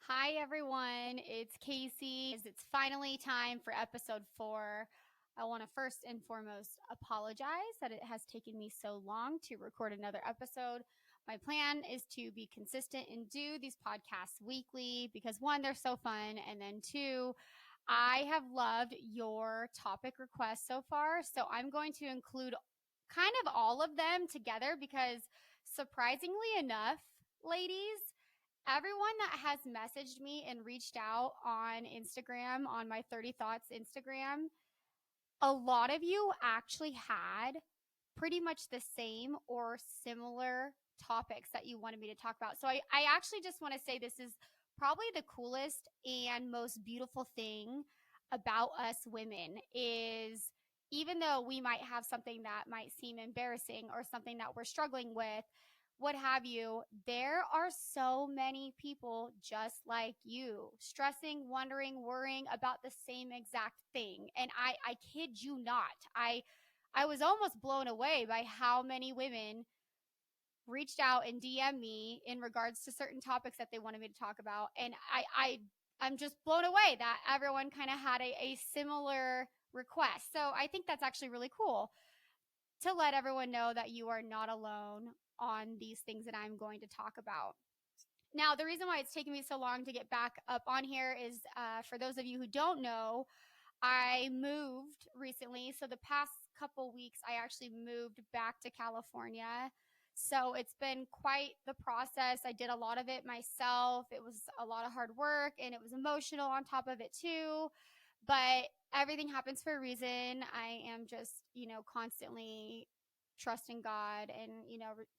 Hi, everyone. It's Casey. It's finally time for episode 4. I want to first and foremost apologize that it has taken me so long to record another episode. My plan is to be consistent and do these podcasts weekly because one, they're so fun, and then two, I have loved your topic requests so far. So I'm going to include kind of all of them together because surprisingly enough, ladies, everyone that has messaged me and reached out on Instagram, on my 30 Thots Instagram, a lot of you actually had pretty much the same or similar topics that you wanted me to talk about. So I actually just want to say this is probably the coolest and most beautiful thing about us women is even though we might have something that might seem embarrassing or something that we're struggling with, what have you, there are so many people just like you, stressing, wondering, worrying about the same exact thing. And I kid you not, I was almost blown away by how many women reached out and DM me in regards to certain topics that they wanted me to talk about. And I'm just blown away that everyone kind of had a similar request. So I think that's actually really cool to let everyone know that you are not alone on these things that I'm going to talk about. Now, the reason why it's taken me so long to get back up on here is for those of you who don't know, I moved recently. So the past couple weeks, I actually moved back to California. So it's been quite the process. I did a lot of it myself. It was a lot of hard work and it was emotional on top of it too. But everything happens for a reason. I am just, constantly trusting God and,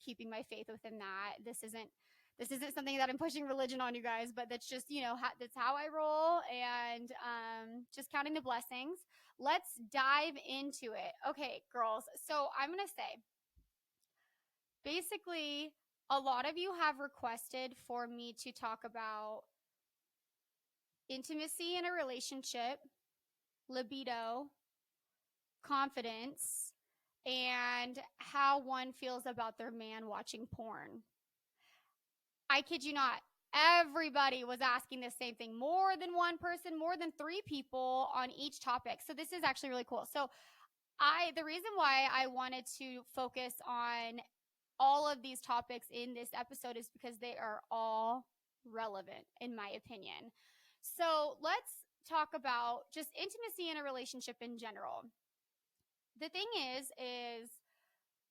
keeping my faith within that. This isn't something that I'm pushing religion on you guys, but that's just, that's how I roll and just counting the blessings. Let's dive into it. Okay, girls. So I'm going to say, basically, a lot of you have requested for me to talk about intimacy in a relationship, libido, confidence, and how one feels about their man watching porn. I kid you not. Everybody was asking the same thing. More than one person, more than 3 people on each topic. So this is actually really cool. So the reason why I wanted to focus on all of these topics in this episode is because they are all relevant in my opinion. So let's talk about just intimacy in a relationship in general. The thing is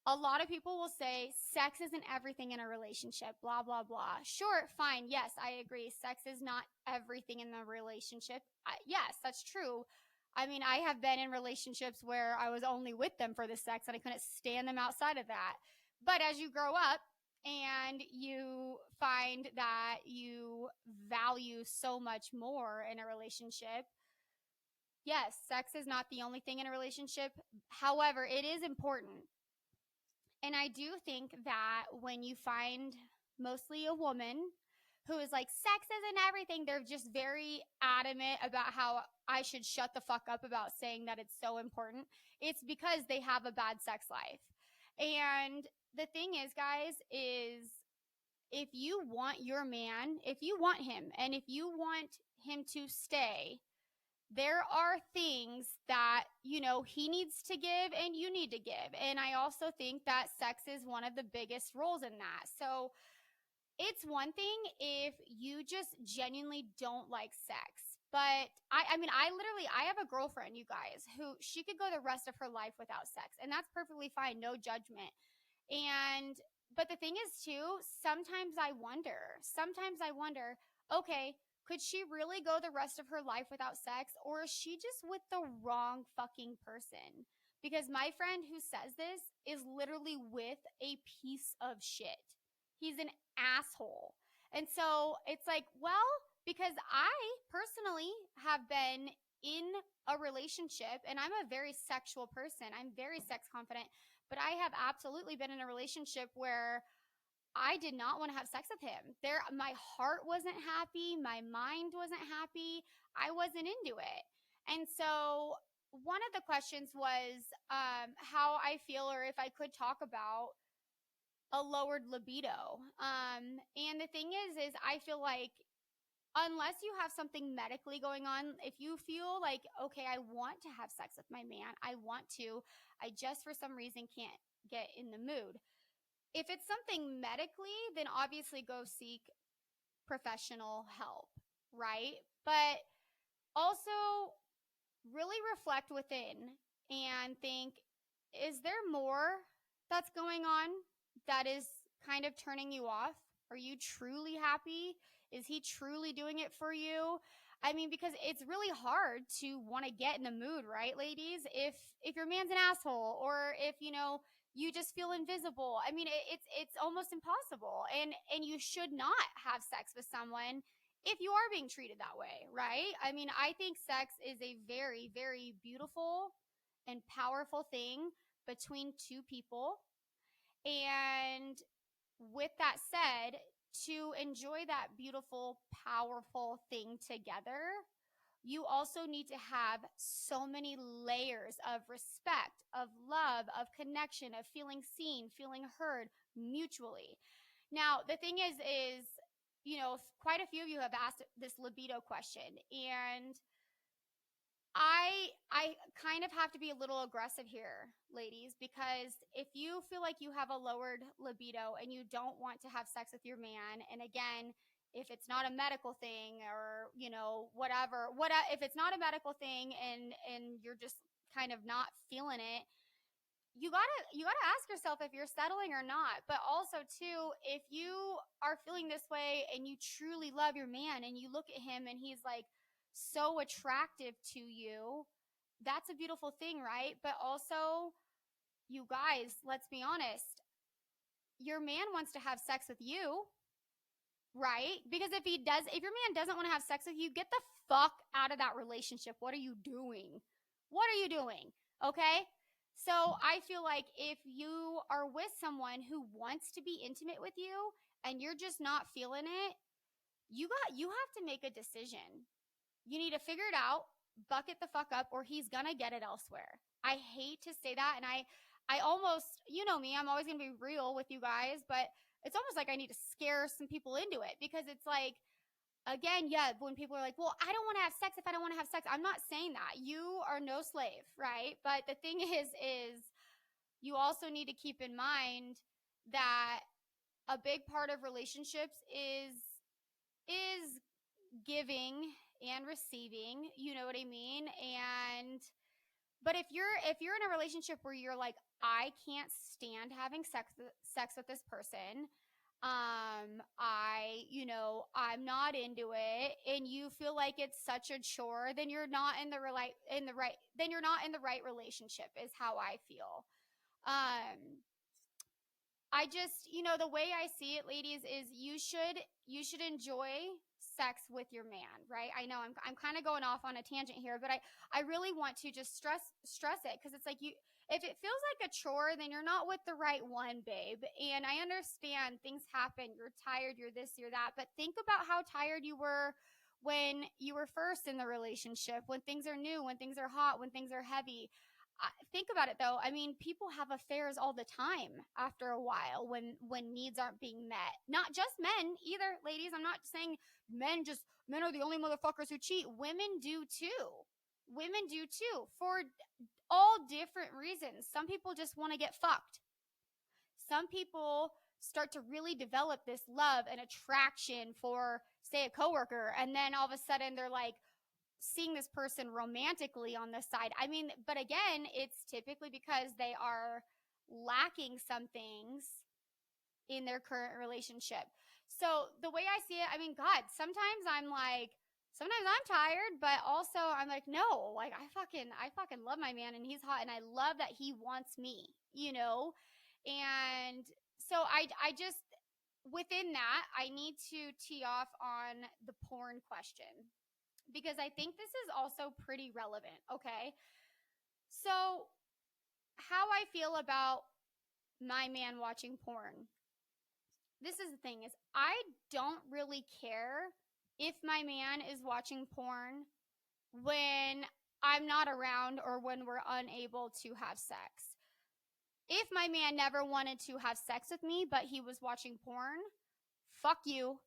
a lot of people will say sex isn't everything in a relationship, blah, blah, blah. Sure, fine. Yes, I agree. Sex is not everything in the relationship. Yes, that's true. I mean, I have been in relationships where I was only with them for the sex and I couldn't stand them outside of that. But as you grow up and you find that you value so much more in a relationship, yes, sex is not the only thing in a relationship. However, it is important. And I do think that when you find mostly a woman who is like, sex isn't everything, they're just very adamant about how I should shut the fuck up about saying that it's so important. It's because they have a bad sex life. And the thing is, guys, is if you want your man, if you want him, and if you want him to stay, there are things that, he needs to give and you need to give. And I also think that sex is one of the biggest roles in that. So it's one thing if you just genuinely don't like sex. But I have a girlfriend, you guys, who she could go the rest of her life without sex. And that's perfectly fine. No judgment. But the thing is too, sometimes I wonder, okay, could she really go the rest of her life without sex? Or is she just with the wrong fucking person? Because my friend who says this is literally with a piece of shit. He's an asshole. And so it's like, well, because I personally have been in a relationship and I'm a very sexual person. I'm very sex confident, but I have absolutely been in a relationship where I did not want to have sex with him. My heart wasn't happy. My mind wasn't happy. I wasn't into it. And so one of the questions was how I feel or if I could talk about a lowered libido. And the thing is I feel like unless you have something medically going on, if you feel like, okay, I want to have sex with my man, I want to, I just for some reason can't get in the mood. If it's something medically, then obviously go seek professional help, right? But also really reflect within and think, is there more that's going on that is kind of turning you off? Are you truly happy? Is he truly doing it for you? I mean, because it's really hard to want to get in the mood, right, ladies? If your man's an asshole, or if you just feel invisible. I mean, it's almost impossible, and you should not have sex with someone if you are being treated that way, right? I mean, I think sex is a very, very beautiful and powerful thing between two people. And with that said, to enjoy that beautiful, powerful thing together, you also need to have so many layers of respect, of love, of connection, of feeling seen, feeling heard mutually. Now, the thing is, quite a few of you have asked this libido question, and I kind of have to be a little aggressive here, ladies, because if you feel like you have a lowered libido and you don't want to have sex with your man, and again, if it's not a medical thing, or whatever, if it's not a medical thing and you're just kind of not feeling it, you gotta ask yourself if you're settling or not. But also too, if you are feeling this way and you truly love your man and you look at him and he's like so attractive to you, that's a beautiful thing, right? But also, you guys, let's be honest, your man wants to have sex with you, right? Because if your man doesn't want to have sex with you, get the fuck out of that relationship. What are you doing? Okay? So I feel like if you are with someone who wants to be intimate with you and you're just not feeling it, you have to make a decision. You need to figure it out, bucket the fuck up, or he's gonna get it elsewhere. I hate to say that, and I almost, you know me, I'm always gonna be real with you guys, but it's almost like I need to scare some people into it, because it's like, again, yeah, when people are like, well, I don't want to have sex if I don't want to have sex. I'm not saying that. You are no slave, right? But the thing is you also need to keep in mind that a big part of relationships is giving and receiving, you know what I mean? But if you're in a relationship where you're like, I can't stand having sex with this person, I'm not into it, and you feel like it's such a chore, then you're not in the right relationship, is how I feel. I just, the way I see it, ladies, is you should enjoy sex with your man, right? I know I'm kind of going off on a tangent here, but I really want to just stress it, because it's like, if it feels like a chore, then you're not with the right one, babe. And I understand things happen. You're tired, you're this, you're that, but think about how tired you were when you were first in the relationship, when things are new, when things are hot, when things are heavy. Think about it though. I mean, people have affairs all the time after a while when needs aren't being met. Not just men either, ladies. I'm not saying men are the only motherfuckers who cheat. Women do too. For all different reasons. Some people just want to get fucked. Some people start to really develop this love and attraction for, say, a coworker, and then all of a sudden they're like seeing this person romantically on the side. I mean, but again, it's typically because they are lacking some things in their current relationship. So the way I see it, I mean, God, sometimes I'm tired, but also I'm like, no, like I fucking love my man and he's hot and I love that he wants me, And so I just, within that, I need to tee off on the porn question, because I think this is also pretty relevant, okay? So how I feel about my man watching porn. This is the thing, is I don't really care if my man is watching porn when I'm not around or when we're unable to have sex. If my man never wanted to have sex with me, but he was watching porn, fuck you.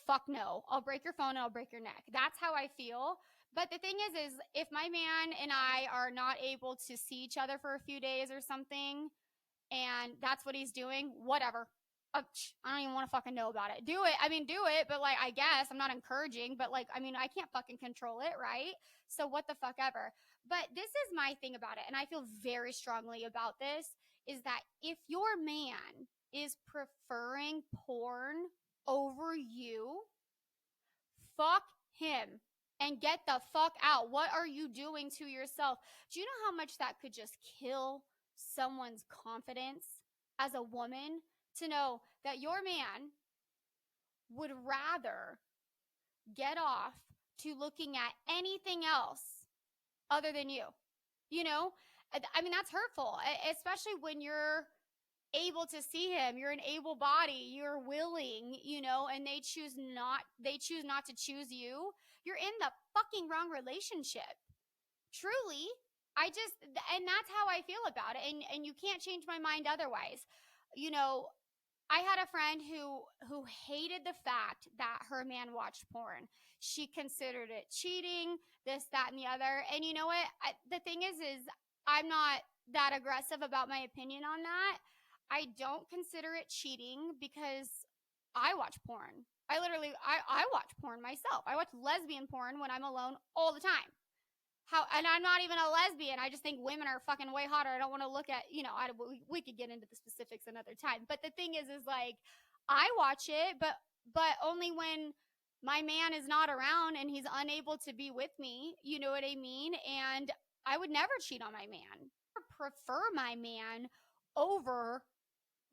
fuck no. I'll break your phone and I'll break your neck. That's how I feel. But the thing is if my man and I are not able to see each other for a few days or something, and that's what he's doing, whatever. I don't even want to fucking know about it. Do it. I mean, do it, but like, I guess I'm not encouraging, but like, I mean, I can't fucking control it, right? So what the fuck ever. But this is my thing about it, and I feel very strongly about this, is that if your man is preferring porn over you, fuck him and get the fuck out. What are you doing to yourself? Do you know how much that could just kill someone's confidence as a woman, to know that your man would rather get off to looking at anything else other than you? You know, I mean, that's hurtful, especially when you're able to see him, you're an able body, you're willing, you know, and they choose not to choose you. You're in the fucking wrong relationship. Truly. And that's how I feel about it. And you can't change my mind otherwise. You know, I had a friend who hated the fact that her man watched porn. She considered it cheating, this, that, and the other. And you know what? The thing is I'm not that aggressive about my opinion on that. I don't consider it cheating because I watch porn. I watch porn myself. I watch lesbian porn when I'm alone all the time. And I'm not even a lesbian. I just think women are fucking way hotter. I don't want to look at, you know, we could get into the specifics another time. But the thing is like, I watch it, but only when my man is not around and he's unable to be with me. You know what I mean? And I would never cheat on my man. I prefer my man over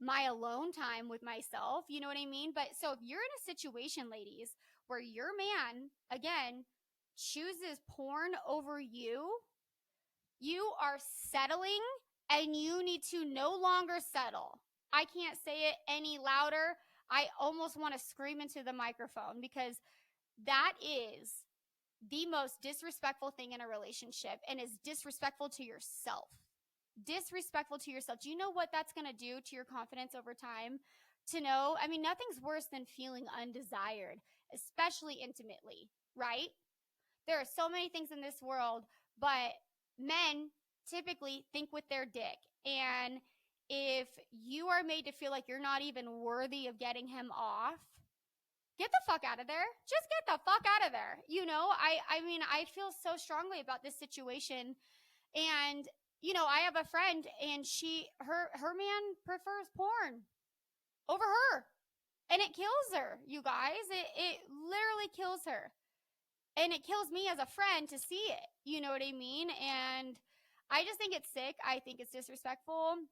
my alone time with myself. You know what I mean? But so if you're in a situation, ladies, where your man, again, chooses porn over you, you are settling, and you need to no longer settle. I can't say it any louder. I almost want to scream into the microphone, because that is the most disrespectful thing in a relationship, and is disrespectful to yourself. Disrespectful to yourself. Do you know what that's going to do to your confidence over time? To know, I mean, nothing's worse than feeling undesired, especially intimately, right? There are so many things in this world, but men typically think with their dick. And if you are made to feel like you're not even worthy of getting him off, get the fuck out of there. Just get the fuck out of there. You know, I mean, I feel so strongly about this situation. And, you know, I have a friend, and her man prefers porn over her. And it kills her, you guys. It literally kills her. And it kills me as a friend to see it. You know what I mean? And I just think it's sick. I think it's disrespectful.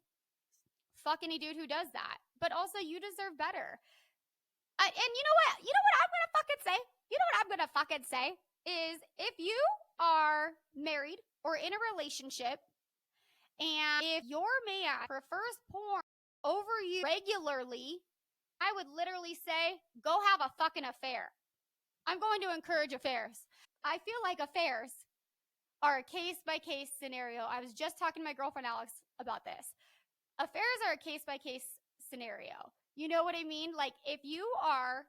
Fuck any dude who does that. But also, you deserve better. And you know what? You know what I'm going to fucking say? You know what I'm going to fucking say? Is if you are married or in a relationship, and if your man prefers porn over you regularly, I would literally say, go have a fucking affair. I'm going to encourage affairs. I feel like affairs are a case-by-case scenario. I was just talking to my girlfriend, Alex, about this. Affairs are a case-by-case scenario. You know what I mean? Like, if you are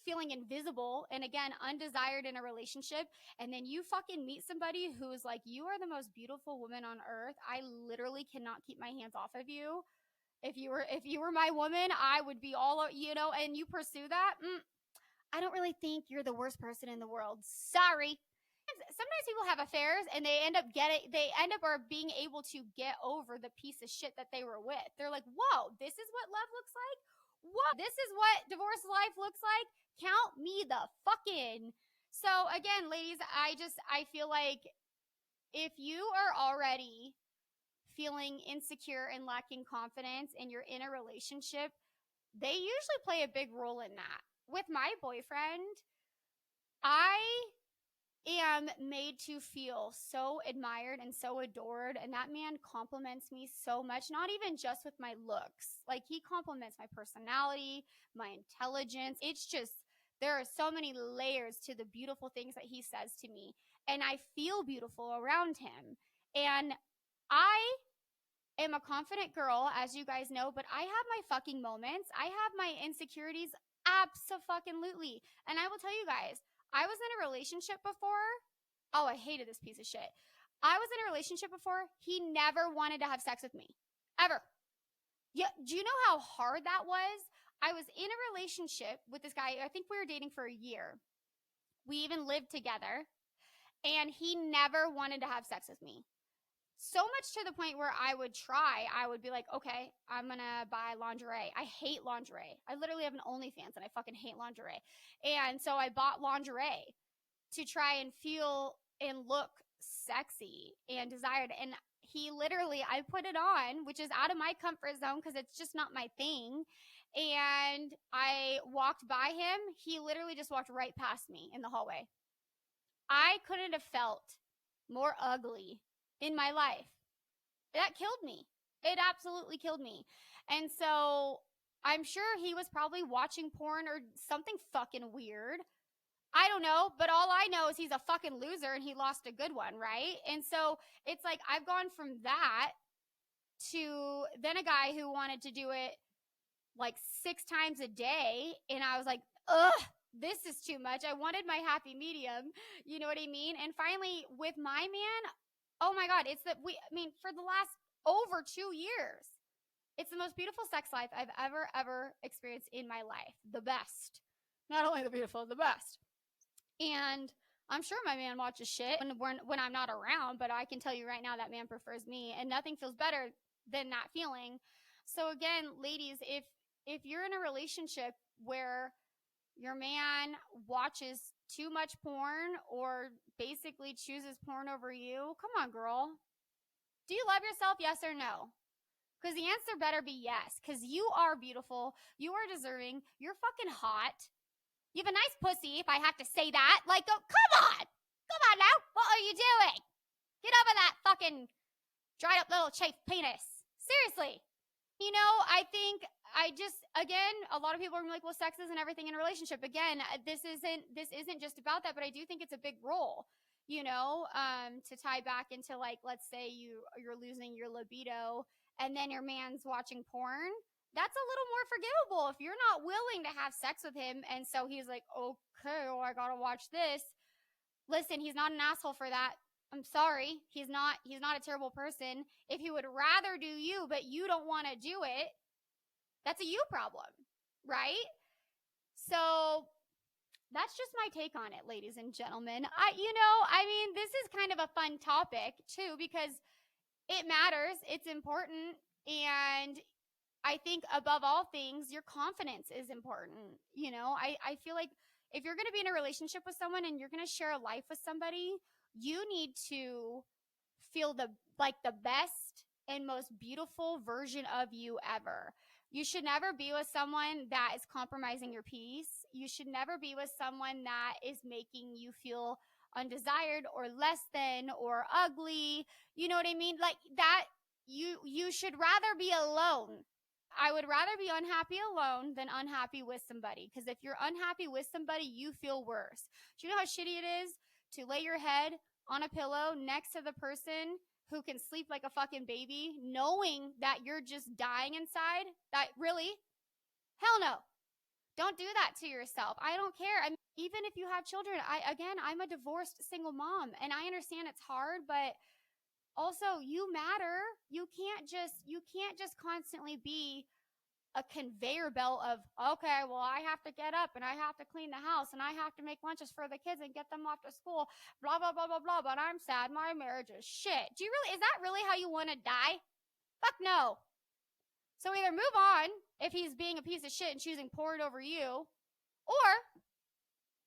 feeling invisible and, again, undesired in a relationship, and then you fucking meet somebody who's like, you are the most beautiful woman on earth, I literally cannot keep my hands off of you. If you were my woman, I would be all, you know, and you pursue that, I don't really think you're the worst person in the world. Sorry. Sometimes people have affairs, and they end up being able to get over the piece of shit that they were with. They're like, whoa, this is what love looks like? Whoa, this is what divorce life looks like? Count me the fucking. So again, ladies, I feel like if you are already feeling insecure and lacking confidence and you're in a relationship, they usually play a big role in that. With my boyfriend, I am made to feel so admired and so adored, and that man compliments me so much, not even just with my looks. Like, he compliments my personality, my intelligence. It's just, there are so many layers to the beautiful things that he says to me, and I feel beautiful around him. And I am a confident girl, as you guys know, but I have my fucking moments. I have my insecurities. Abso-fucking-lutely. And I will tell you guys, I was in a relationship before. Oh, I hated this piece of shit. I was in a relationship before. He never wanted to have sex with me. Ever. Yeah. Do you know how hard that was? I was in a relationship with this guy. I think we were dating for a year. We even lived together. And he never wanted to have sex with me. So much to the point where I would be like, okay, I'm going to buy lingerie. I hate lingerie. I literally have an OnlyFans and I fucking hate lingerie. And so I bought lingerie to try and feel and look sexy and desired. And he literally, I put it on, which is out of my comfort zone because it's just not my thing. And I walked by him. He literally just walked right past me in the hallway. I couldn't have felt more ugly in my life. That killed me. It absolutely killed me. And so I'm sure he was probably watching porn or something fucking weird. I don't know, but all I know is he's a fucking loser and he lost a good one, right? And so it's like I've gone from that to then a guy who wanted to do it like 6 times a day. And I was like, ugh, this is too much. I wanted my happy medium. You know what I mean? And finally with my man, oh my God, it's that for the last over 2 years, it's the most beautiful sex life I've ever experienced in my life. The best. Not only the beautiful, the best. And I'm sure my man watches shit when I'm not around, but I can tell you right now that man prefers me and nothing feels better than that feeling. So again, ladies, if you're in a relationship where your man watches too much porn or basically chooses porn over you, come on, girl. Do you love yourself? Yes or no? Because the answer better be yes. Because you are beautiful. You are deserving. You're fucking hot. You have a nice pussy, if I have to say that. Like, oh, come on. Come on now. What are you doing? Get over that fucking dried up little chafed penis. Seriously. You know, I think again, a lot of people are gonna be like, well, sex isn't everything in a relationship. Again, this isn't just about that, but I do think it's a big role, you know, to tie back into like, let's say you're losing your libido and then your man's watching porn. That's a little more forgivable if you're not willing to have sex with him. And so he's like, okay, well, I gotta watch this. Listen, he's not an asshole for that. I'm sorry. He's not a terrible person. If he would rather do you, but you don't want to do it, that's a you problem, right? So that's just my take on it, ladies and gentlemen. This is kind of a fun topic too, because it matters. It's important. And I think above all things, your confidence is important. You know, I feel like if you're going to be in a relationship with someone and you're going to share a life with somebody, you need to feel the best and most beautiful version of you ever. You should never be with someone that is compromising your peace. You should never be with someone that is making you feel undesired or less than or ugly. You know what I mean? Like that, you should rather be alone. I would rather be unhappy alone than unhappy with somebody. Because if you're unhappy with somebody, you feel worse. Do you know how shitty it is to lay your head on a pillow next to the person who can sleep like a fucking baby, knowing that you're just dying inside? That really? Hell no. Don't do that to yourself. I don't care. I mean, even if you have children, I'm a divorced single mom, and I understand it's hard, but also you matter. You can't just constantly be a conveyor belt of, okay, well, I have to get up and I have to clean the house and I have to make lunches for the kids and get them off to school, blah, blah, blah, blah, blah, but I'm sad. My marriage is shit. Is that really how you want to die? Fuck no. So either move on if he's being a piece of shit and choosing porn over you, or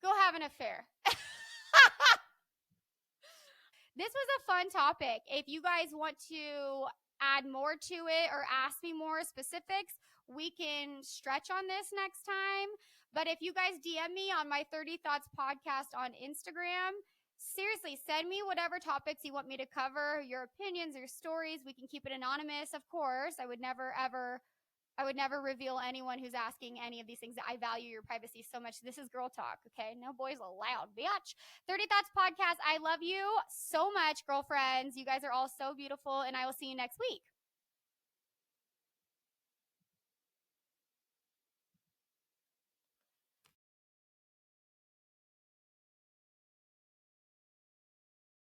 go have an affair. This was a fun topic. If you guys want to add more to it or ask me more specifics, we can stretch on this next time. But if you guys DM me on my 30 Thots podcast on Instagram, seriously, send me whatever topics you want me to cover, your opinions, your stories. We can keep it anonymous, of course. I would never reveal anyone who's asking any of these things. I value your privacy so much. This is girl talk, okay? No boys allowed, bitch. 30 Thots podcast. I love you so much, girlfriends. You guys are all so beautiful, and I will see you next week.